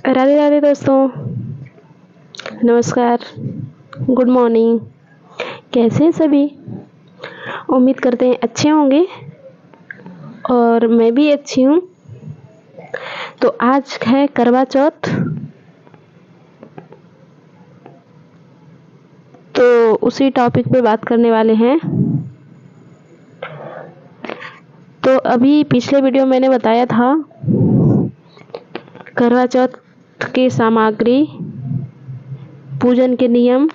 राधे राधे दोस्तों। नमस्कार। Good morning. कैसे हैं सभी? उम्मीद करते हैं अच्छे होंगे और मैं भी अच्छी हूँ। तो आज है करवा चौथ, तो उसी टॉपिक पे बात करने वाले हैं। तो अभी पिछले वीडियो मैंने बताया था करवा चौथ की सामग्री, पूजन के नियम,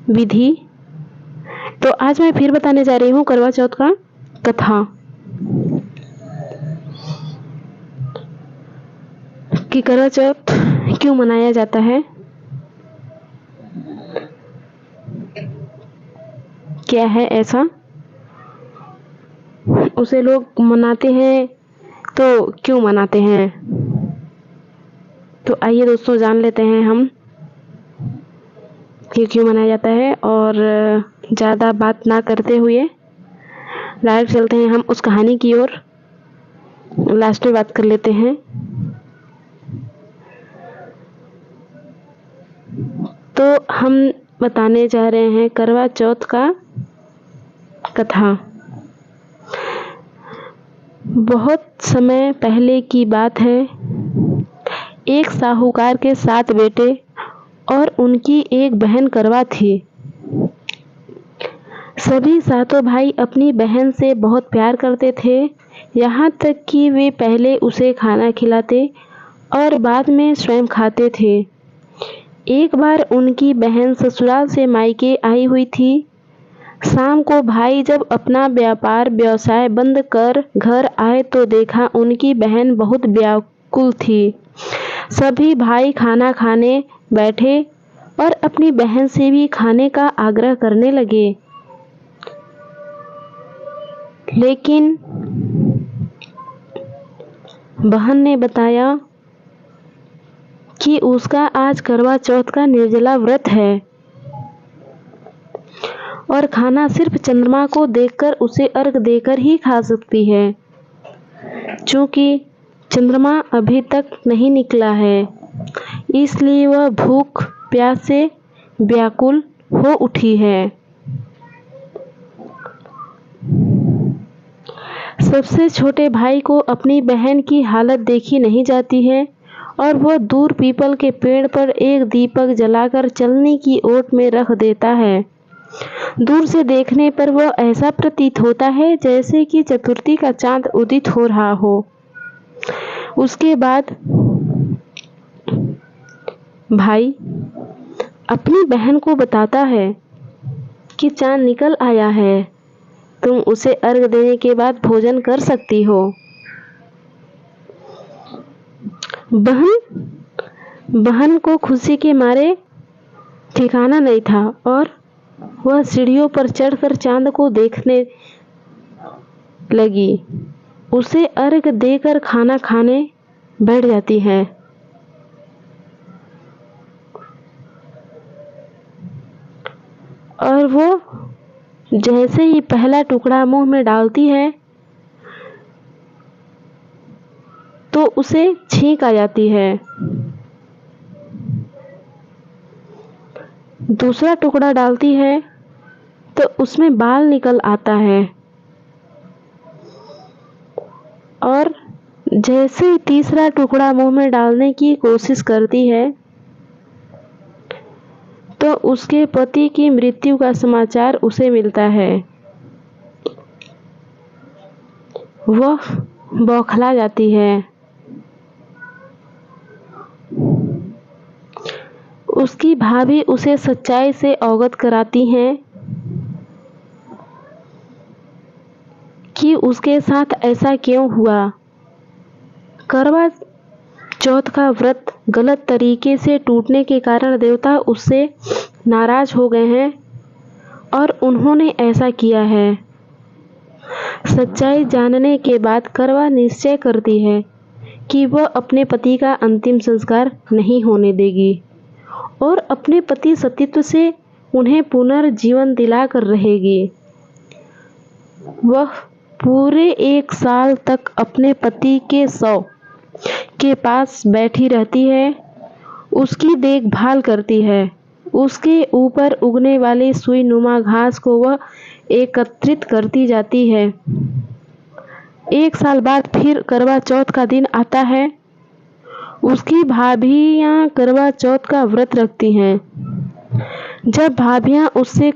विधि। तो आज मैं फिर बताने जा रही हूँ करवा चौथ का कथा कि करवा चौथ क्यों मनाया जाता है, क्या है ऐसा, उसे लोग मनाते हैं तो क्यों मनाते हैं। तो आइए दोस्तों जान लेते हैं हम कि क्यों मनाया जाता है। और ज़्यादा बात ना करते हुए डायरेक्ट चलते हैं हम उस कहानी की ओर। लास्ट में बात कर लेते हैं। तो हम बताने जा रहे हैं करवा चौथ का कथा। बहुत समय पहले की बात है। एक साहूकार के 7 बेटे और उनकी एक बहन करवा थी। सभी 7 भाई अपनी बहन से बहुत प्यार करते थे, यहाँ तक कि वे पहले उसे खाना खिलाते और बाद में स्वयं खाते थे। एक बार उनकी बहन ससुराल से मायके आई हुई थी। शाम को भाई जब अपना व्यवसाय बंद कर घर आए तो देखा उनकी बहन बहुत व्याकुल थी। सभी भाई खाना खाने बैठे और अपनी बहन से भी खाने का आग्रह करने लगे, लेकिन बहन ने बताया कि उसका आज करवा चौथ का निर्जला व्रत है और खाना सिर्फ चंद्रमा को देखकर उसे अर्घ देकर ही खा सकती है, चूँकि चंद्रमा अभी तक नहीं निकला है, इसलिए वह भूख प्यास से व्याकुल हो उठी है। सबसे छोटे भाई को अपनी बहन की हालत देखी नहीं जाती है और वह दूर पीपल के पेड़ पर एक दीपक जलाकर चलने की ओट में रख देता है। दूर से देखने पर वह ऐसा प्रतीत होता है जैसे कि चतुर्थी का चांद उदित हो रहा हो। उसके बाद भाई अपनी बहन को बताता है कि चांद निकल आया है, तुम उसे अर्घ देने के बाद भोजन कर सकती हो। बहन को खुशी के मारे ठिकाना नहीं था और वह सीढ़ियों पर चढ़कर चांद को देखने लगी। उसे अर्घ देकर खाना खाने बैठ जाती है। और वो जैसे ही पहला टुकड़ा मुंह में डालती है तो उसे छींक आ जाती है। दूसरा टुकड़ा डालती है तो उसमें बाल निकल आता है और जैसे ही तीसरा टुकड़ा मुंह में डालने की कोशिश करती है तो उसके पति की मृत्यु का समाचार उसे मिलता है। वह बौखला जाती है। उसकी भाभी उसे सच्चाई से अवगत कराती हैं कि उसके साथ ऐसा क्यों हुआ। करवा चौथ का व्रत गलत तरीके से टूटने के कारण देवता उससे नाराज हो गए हैं और उन्होंने ऐसा किया है। सच्चाई जानने के बाद करवा निश्चय करती है कि वह अपने पति का अंतिम संस्कार नहीं होने देगी और अपने पति सतीत्व से उन्हें पुनर्जीवन दिलाकर रहेगी। वह पूरे 1 साल तक अपने पति के शव के पास बैठी रहती है उसकी देखभाल करती है। उसके ऊपर उगने वाली सुई नुमा घास को वह एकत्रित करती जाती है। 1 साल बाद फिर करवा चौथ का दिन आता है। उसकी भाभियाँ करवा चौथ का व्रत रखती हैं। जब भाभियाँ उससे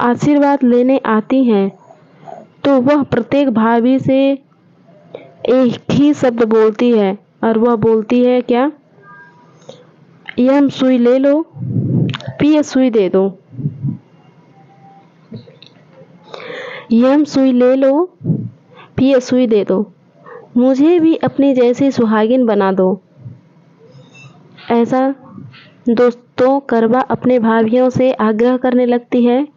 आशीर्वाद लेने आती हैं तो वह प्रत्येक भाभी से एक ही शब्द बोलती है, और वह बोलती है क्या? यम सुई ले लो, पिए सुई दे दो। यम सुई ले लो, पिए सुई दे दो। मुझे भी अपनी जैसी सुहागिन बना दो। ऐसा दोस्तों करवा अपने भाभियों से आग्रह करने लगती है,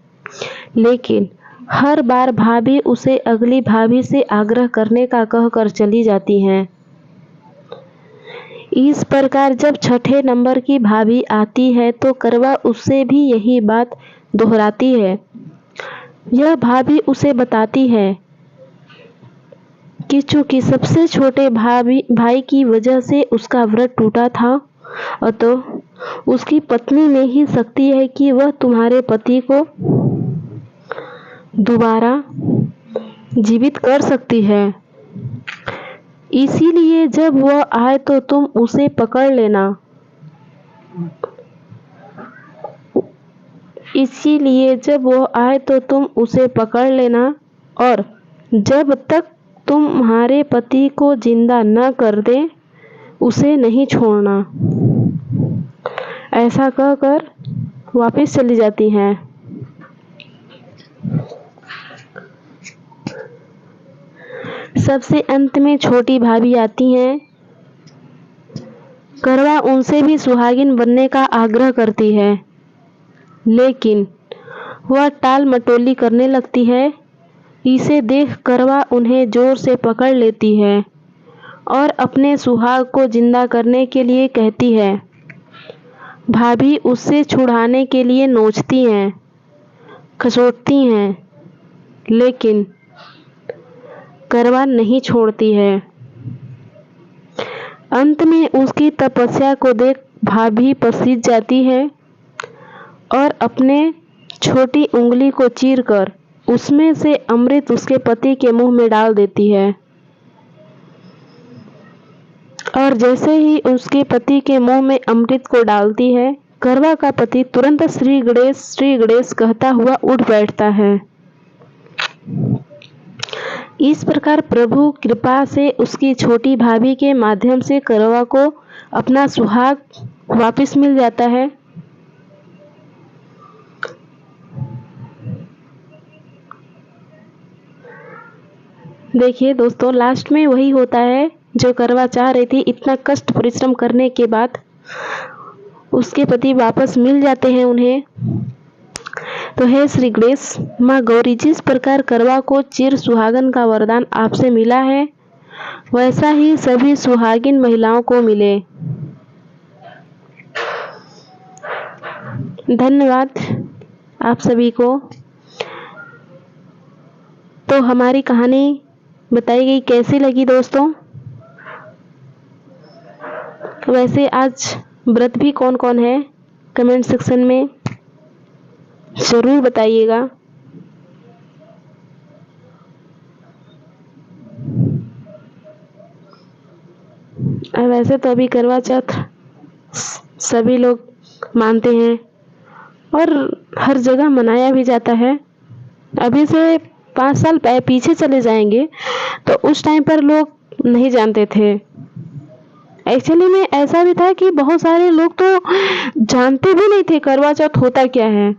लेकिन हर बार भाभी उसे अगली भाभी से आग्रह करने का कहकर चली जाती हैं। इस प्रकार जब छठे नंबर की भाभी आती है तो करवा उससे भी यही बात दोहराती है। यह भाभी उसे बताती है कि चूंकि सबसे छोटे भाई की वजह से उसका व्रत टूटा था, तो उसकी पत्नी में ही शक्ति है कि वह तुम्हारे पति को दोबारा जीवित कर सकती है। इसीलिए जब वह आए तो तुम उसे पकड़ लेना। इसीलिए जब वह आए तो तुम उसे पकड़ लेना, और जब तक तुम्हारे पति को जिंदा न कर दे उसे नहीं छोड़ना। ऐसा कहकर वापस चली जाती हैं। सबसे अंत में छोटी भाभी आती हैं। करवा उनसे भी सुहागिन बनने का आग्रह करती है, लेकिन वह टाल मटोली करने लगती है। इसे देख करवा उन्हें जोर से पकड़ लेती है और अपने सुहाग को जिंदा करने के लिए कहती है। भाभी उससे छुड़ाने के लिए नोचती हैं, खसोटती हैं, लेकिन करवा नहीं छोड़ती है। अंत में उसकी तपस्या को देख भाभी पसीज जाती है और अपने छोटी उंगली को चीरकर उसमें से अमृत उसके पति के मुंह में डाल देती है। और जैसे ही उसके पति के मुंह में अमृत को डालती है, करवा का पति तुरंत श्री गणेश कहता हुआ उठ बैठता है। इस प्रकार प्रभु कृपा से उसकी छोटी भाभी के माध्यम से करवा को अपना सुहाग वापस मिल जाता है। देखिए दोस्तों, लास्ट में वही होता है जो करवा चाह रही थी। इतना कष्ट परिश्रम करने के बाद उसके पति वापस मिल जाते हैं उन्हें। तो हे श्री गणेश, माँ गौरी, जिस प्रकार करवा को चिर सुहागन का वरदान आपसे मिला है, वैसा ही सभी सुहागिन महिलाओं को मिले। धन्यवाद आप सभी को। तो हमारी कहानी बताई गई कैसी लगी दोस्तों? वैसे आज व्रत भी कौन कौन है कमेंट सेक्शन में जरूर बताइएगा। वैसे तो अभी करवा चौथ सभी लोग मानते हैं और हर जगह मनाया भी जाता है। अभी से 5 साल पीछे चले जाएंगे तो उस टाइम पर लोग नहीं जानते थे। एक्चुअली में ऐसा भी था कि बहुत सारे लोग तो जानते भी नहीं थे करवा चौथ होता क्या है।